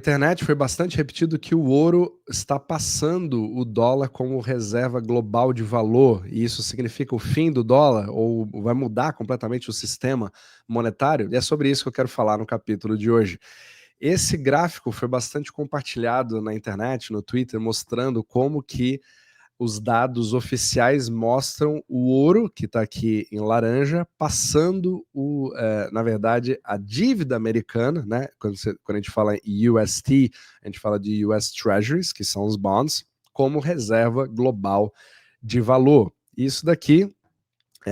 Internet foi bastante repetido que o ouro está passando o dólar como reserva global de valor, e isso significa o fim do dólar ou vai mudar completamente o sistema monetário? E é sobre isso que eu quero falar no capítulo de hoje. Esse gráfico foi bastante compartilhado na internet, no Twitter, mostrando como que os dados oficiais mostram o ouro, que está aqui em laranja, passando na verdade, a dívida americana, né? Quando a gente fala em UST, a gente fala de US Treasuries, que são os bonds, como reserva global de valor. Isso daqui,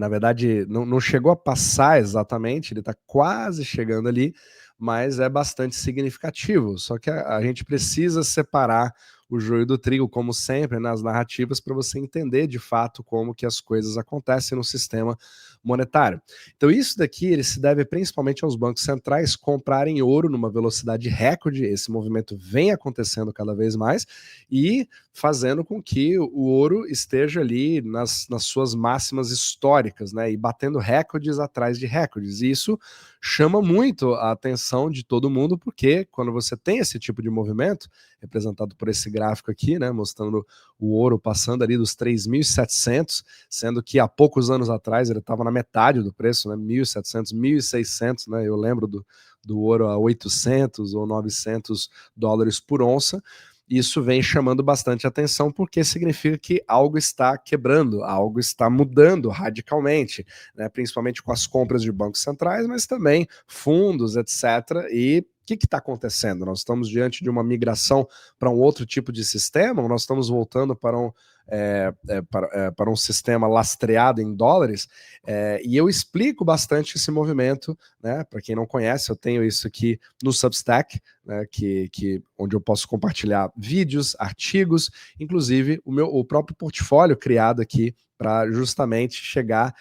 na verdade, não chegou a passar exatamente, ele está quase chegando ali, mas é bastante significativo. Só que a gente precisa separar o joio do trigo, como sempre, nas narrativas, para você entender de fato como que as coisas acontecem no sistema monetário. Então isso daqui ele se deve principalmente aos bancos centrais comprarem ouro numa velocidade recorde, esse movimento vem acontecendo cada vez mais, e fazendo com que o ouro esteja ali nas suas máximas históricas, né, e batendo recordes atrás de recordes. E isso chama muito a atenção de todo mundo, porque quando você tem esse tipo de movimento, representado por esse gráfico aqui, né, mostrando o ouro passando ali dos 3.700, sendo que há poucos anos atrás ele estava na metade do preço, né, 1.700, 1.600, né, eu lembro do ouro a 800 ou 900 dólares por onça. Isso vem chamando bastante atenção porque significa que algo está quebrando, algo está mudando radicalmente, né? Principalmente com as compras de bancos centrais, mas também fundos, etc. E o que está acontecendo? Nós estamos diante de uma migração para um outro tipo de sistema, ou nós estamos voltando para para um sistema lastreado em dólares, e eu explico bastante esse movimento, né? Para quem não conhece, eu tenho isso aqui no Substack, né, onde eu posso compartilhar vídeos, artigos, inclusive o próprio portfólio criado aqui para justamente chegar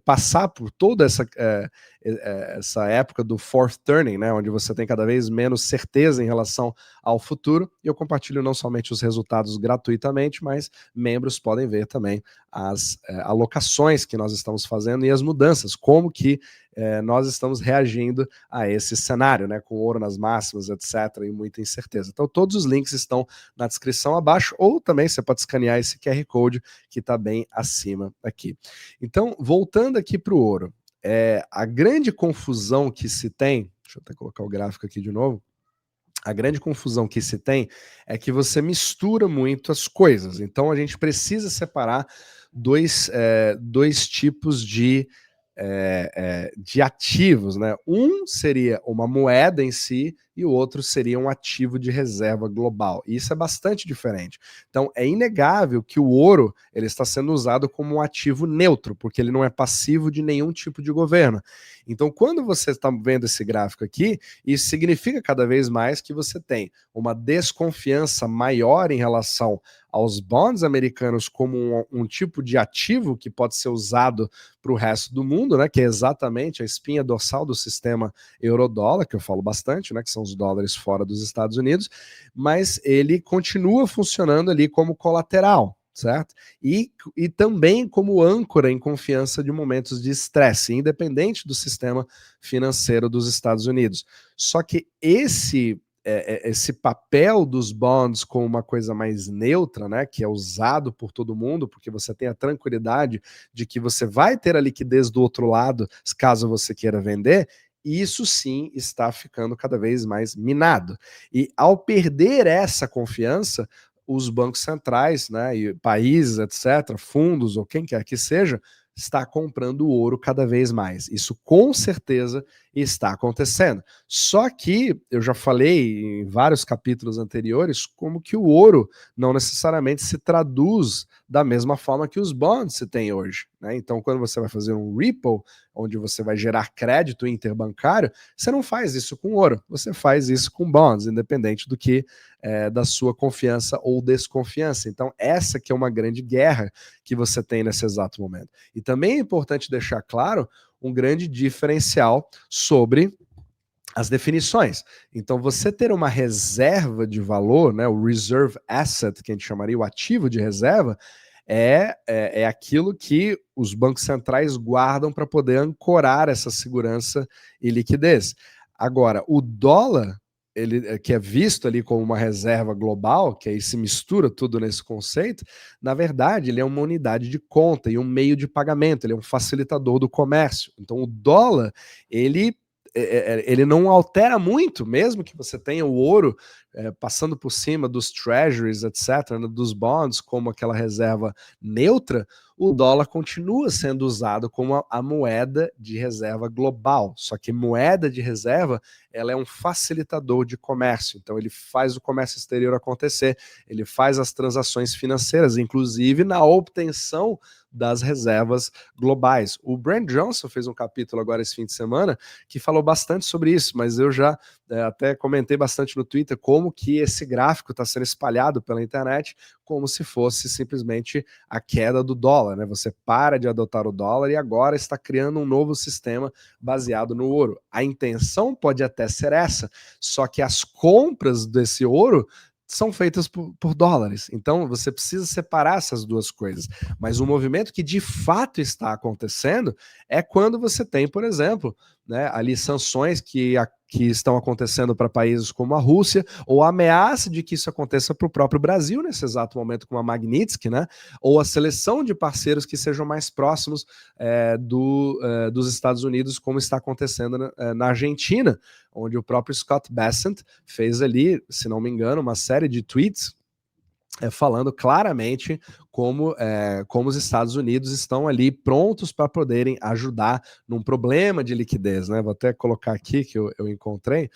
passar por toda essa época do fourth turning, né, onde você tem cada vez menos certeza em relação ao futuro, e eu compartilho não somente os resultados gratuitamente, mas membros podem ver também as alocações que nós estamos fazendo e as mudanças, como que nós estamos reagindo a esse cenário, né, com ouro nas máximas, etc, e muita incerteza. Então todos os links estão na descrição abaixo, ou também você pode escanear esse QR Code que está bem acima aqui. Então, voltando aqui para o ouro, a grande confusão que se tem, deixa eu até colocar o gráfico aqui de novo, a grande confusão que se tem é que você mistura muito as coisas. Então a gente precisa separar dois tipos de ativos, né? Um seria uma moeda em si e o outro seria um ativo de reserva global. E isso é bastante diferente. Então é inegável que o ouro ele está sendo usado como um ativo neutro, porque ele não é passivo de nenhum tipo de governo. Então quando você está vendo esse gráfico aqui, isso significa cada vez mais que você tem uma desconfiança maior em relação aos bonds americanos como um tipo de ativo que pode ser usado para o resto do mundo, né, que é exatamente a espinha dorsal do sistema euro-dólar, que eu falo bastante, né, que são os dólares fora dos Estados Unidos, mas ele continua funcionando ali como colateral, certo? E também como âncora em confiança de momentos de estresse, independente do sistema financeiro dos Estados Unidos. Só que esse papel dos bonds como uma coisa mais neutra, né, que é usado por todo mundo, porque você tem a tranquilidade de que você vai ter a liquidez do outro lado, caso você queira vender, isso sim está ficando cada vez mais minado. E ao perder essa confiança, os bancos centrais, né, e países, etc., fundos ou quem quer que seja, está comprando ouro cada vez mais. Isso com certeza está acontecendo. Só que eu já falei em vários capítulos anteriores como que o ouro não necessariamente se traduz da mesma forma que os bonds se tem hoje, né? Então, quando você vai fazer um repo, onde você vai gerar crédito interbancário, você não faz isso com ouro, você faz isso com bonds, independente do que da sua confiança ou desconfiança. Então, essa que é uma grande guerra que você tem nesse exato momento. E também é importante deixar claro um grande diferencial sobre as definições. Então, você ter uma reserva de valor, né, o reserve asset, que a gente chamaria o ativo de reserva, é aquilo que os bancos centrais guardam para poder ancorar essa segurança e liquidez. Agora, o dólar, que é visto ali como uma reserva global, que aí se mistura tudo nesse conceito, na verdade ele é uma unidade de conta e um meio de pagamento, ele é um facilitador do comércio. Então o dólar, ele não altera muito, mesmo que você tenha o ouro passando por cima dos treasuries, etc., né, dos bonds, como aquela reserva neutra, o dólar continua sendo usado como a moeda de reserva global. Só que moeda de reserva, ela é um facilitador de comércio. Então ele faz o comércio exterior acontecer, ele faz as transações financeiras, inclusive na obtenção das reservas globais. O Brent Johnson fez um capítulo agora esse fim de semana que falou bastante sobre isso, mas eu já até comentei bastante no Twitter como que esse gráfico está sendo espalhado pela internet como se fosse simplesmente a queda do dólar, né? Você para de adotar o dólar e agora está criando um novo sistema baseado no ouro. A intenção pode até ser essa, só que as compras desse ouro são feitas por dólares. Então você precisa separar essas duas coisas. Mas o movimento que de fato está acontecendo é quando você tem, por exemplo, né, ali sanções que estão acontecendo para países como a Rússia, ou a ameaça de que isso aconteça para o próprio Brasil nesse exato momento com a Magnitsky, né, ou a seleção de parceiros que sejam mais próximos dos Estados Unidos, como está acontecendo na Argentina, onde o próprio Scott Bessent fez ali, se não me engano, uma série de tweets falando claramente como os Estados Unidos estão ali prontos para poderem ajudar num problema de liquidez, né? Vou até colocar aqui que eu encontrei.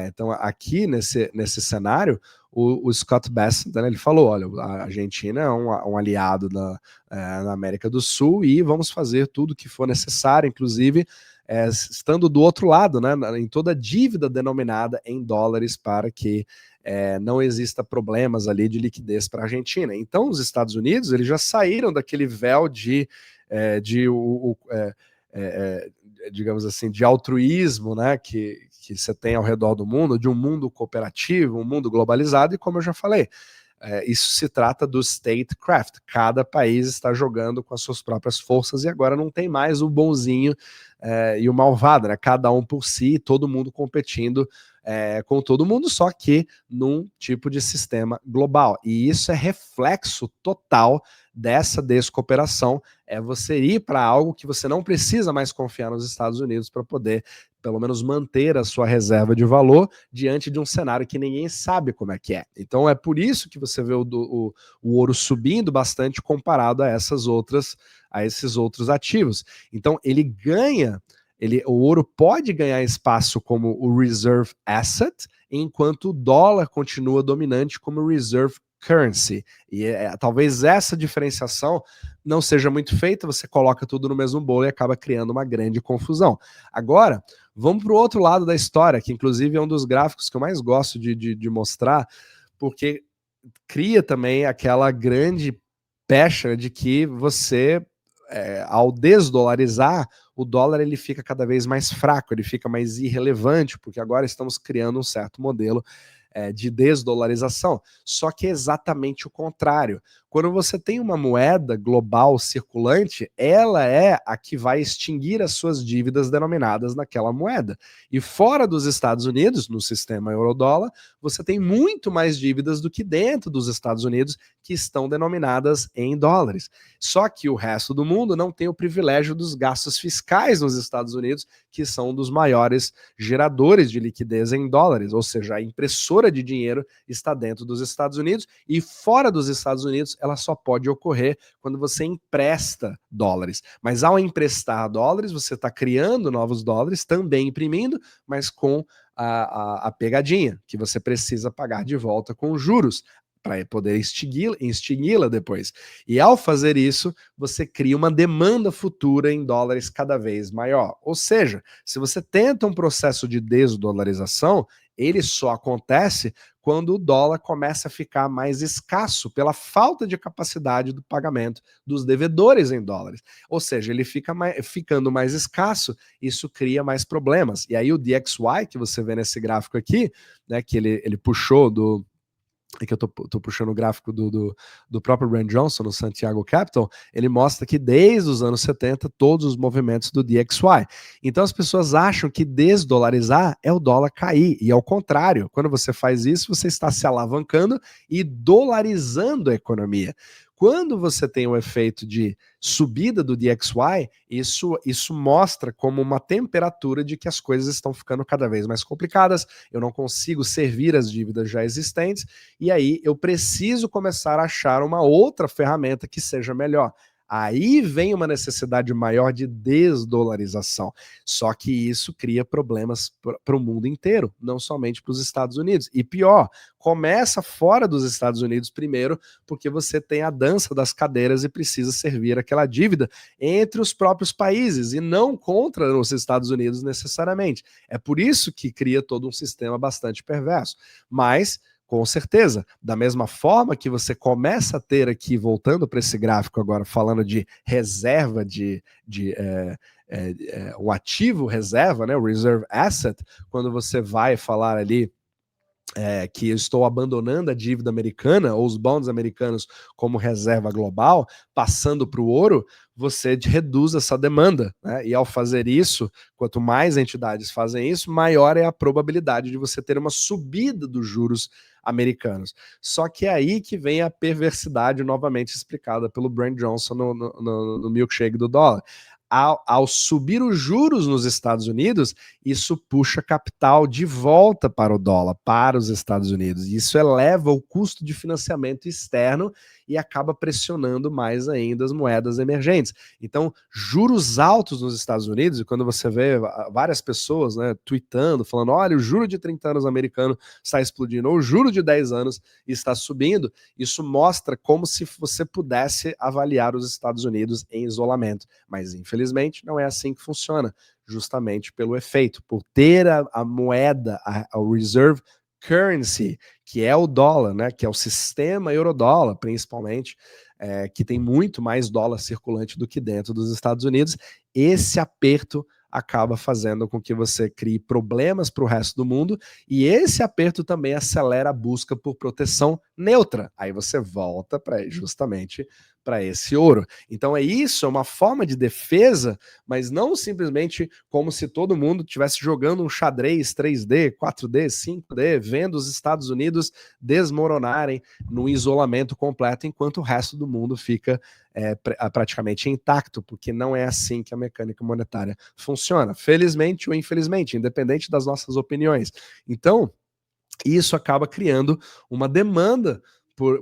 Então, aqui nesse cenário, o Scott Bessent, né, ele falou, olha, a Argentina é um aliado na América do Sul e vamos fazer tudo o que for necessário, inclusive estando do outro lado, né, em toda dívida denominada em dólares para que não exista problemas ali de liquidez para a Argentina. Então, os Estados Unidos eles já saíram daquele véu digamos assim, de altruísmo, né, que você tem ao redor do mundo, de um mundo cooperativo, um mundo globalizado, e como eu já falei, isso se trata do statecraft. Cada país está jogando com as suas próprias forças e agora não tem mais o bonzinho e o malvado, né? Cada um por si, todo mundo competindo com todo mundo, só que num tipo de sistema global. E isso é reflexo total dessa descooperação, é você ir para algo que você não precisa mais confiar nos Estados Unidos para poder, pelo menos, manter a sua reserva de valor diante de um cenário que ninguém sabe como é que é. Então é por isso que você vê o ouro subindo bastante comparado a esses outros ativos. Então ele ganha, o ouro pode ganhar espaço como o reserve asset, enquanto o dólar continua dominante como reserve currency. E talvez essa diferenciação não seja muito feita, você coloca tudo no mesmo bolo e acaba criando uma grande confusão. Agora, vamos para o outro lado da história, que inclusive é um dos gráficos que eu mais gosto de mostrar, porque cria também aquela grande pecha de que você, ao desdolarizar, o dólar ele fica cada vez mais fraco, ele fica mais irrelevante, porque agora estamos criando um certo modelo de desdolarização. Só que é exatamente o contrário. Quando você tem uma moeda global circulante, ela é a que vai extinguir as suas dívidas denominadas naquela moeda. E fora dos Estados Unidos, no sistema euro-dólar, você tem muito mais dívidas do que dentro dos Estados Unidos, que estão denominadas em dólares. Só que o resto do mundo não tem o privilégio dos gastos fiscais nos Estados Unidos, que são um dos maiores geradores de liquidez em dólares, ou seja, a impressora de dinheiro está dentro dos Estados Unidos e fora dos Estados Unidos ela só pode ocorrer quando você empresta dólares. Mas ao emprestar dólares, você está criando novos dólares, também imprimindo, mas com a pegadinha, que você precisa pagar de volta com juros para poder extingui-la depois. E ao fazer isso, você cria uma demanda futura em dólares cada vez maior. Ou seja, se você tenta um processo de desdolarização, ele só acontece quando o dólar começa a ficar mais escasso pela falta de capacidade do pagamento dos devedores em dólares. Ou seja, ele ficando mais escasso, isso cria mais problemas. E aí o DXY, que você vê nesse gráfico aqui, né, que ele puxou é que eu tô puxando o gráfico do próprio Brand Johnson no Santiago Capital, ele mostra que desde os anos 70, todos os movimentos do DXY. Então as pessoas acham que desdolarizar é o dólar cair, e ao contrário, quando você faz isso, você está se alavancando e dolarizando a economia. Quando você tem o efeito de subida do DXY, isso mostra como uma temperatura de que as coisas estão ficando cada vez mais complicadas, eu não consigo servir as dívidas já existentes, e aí eu preciso começar a achar uma outra ferramenta que seja melhor. Aí vem uma necessidade maior de desdolarização. Só que isso cria problemas para o mundo inteiro, não somente para os Estados Unidos. E pior, começa fora dos Estados Unidos primeiro, porque você tem a dança das cadeiras e precisa servir aquela dívida entre os próprios países e não contra os Estados Unidos necessariamente. É por isso que cria todo um sistema bastante perverso. Mas com certeza, da mesma forma que você começa a ter aqui, voltando para esse gráfico agora, falando de reserva o ativo reserva, né, o reserve asset, quando você vai falar ali que eu estou abandonando a dívida americana ou os bonds americanos como reserva global, passando para o ouro, você reduz essa demanda, né? E ao fazer isso, quanto mais entidades fazem isso, maior é a probabilidade de você ter uma subida dos juros americanos. Só que é aí que vem a perversidade novamente explicada pelo Brand Johnson no milkshake do dólar. Ao subir os juros nos Estados Unidos, isso puxa capital de volta para o dólar, para os Estados Unidos. E isso eleva o custo de financiamento externo e acaba pressionando mais ainda as moedas emergentes. Então, juros altos nos Estados Unidos, e quando você vê várias pessoas, né, tweetando, falando, olha, o juro de 30 anos americano está explodindo, ou o juro de 10 anos está subindo, isso mostra como se você pudesse avaliar os Estados Unidos em isolamento. Mas, infelizmente, não é assim que funciona, justamente pelo efeito, por ter a moeda, a reserve currency, que é o dólar, né, que é o sistema eurodólar, principalmente, que tem muito mais dólar circulante do que dentro dos Estados Unidos, esse aperto acaba fazendo com que você crie problemas para o resto do mundo, e esse aperto também acelera a busca por proteção neutra. Aí você volta para justamente para esse ouro. Então é isso, é uma forma de defesa, mas não simplesmente como se todo mundo estivesse jogando um xadrez 3D, 4D, 5D, vendo os Estados Unidos desmoronarem no isolamento completo, enquanto o resto do mundo fica praticamente intacto, porque não é assim que a mecânica monetária funciona, felizmente ou infelizmente, independente das nossas opiniões. Então, isso acaba criando uma demanda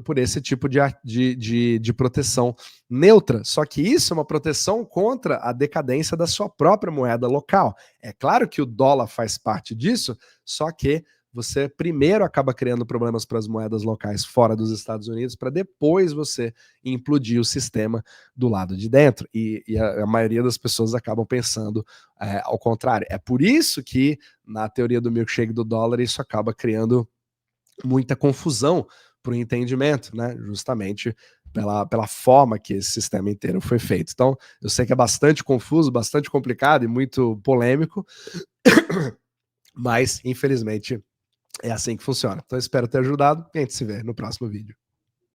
por esse tipo de proteção neutra. Só que isso é uma proteção contra a decadência da sua própria moeda local. É claro que o dólar faz parte disso, só que você primeiro acaba criando problemas para as moedas locais fora dos Estados Unidos, para depois você implodir o sistema do lado de dentro. E a maioria das pessoas acabam pensando ao contrário. É por isso que, na teoria do milkshake do dólar, isso acaba criando muita confusão para o entendimento, né? Justamente pela forma que esse sistema inteiro foi feito. Então, eu sei que é bastante confuso, bastante complicado e muito polêmico, mas, infelizmente, é assim que funciona. Então, espero ter ajudado e a gente se vê no próximo vídeo.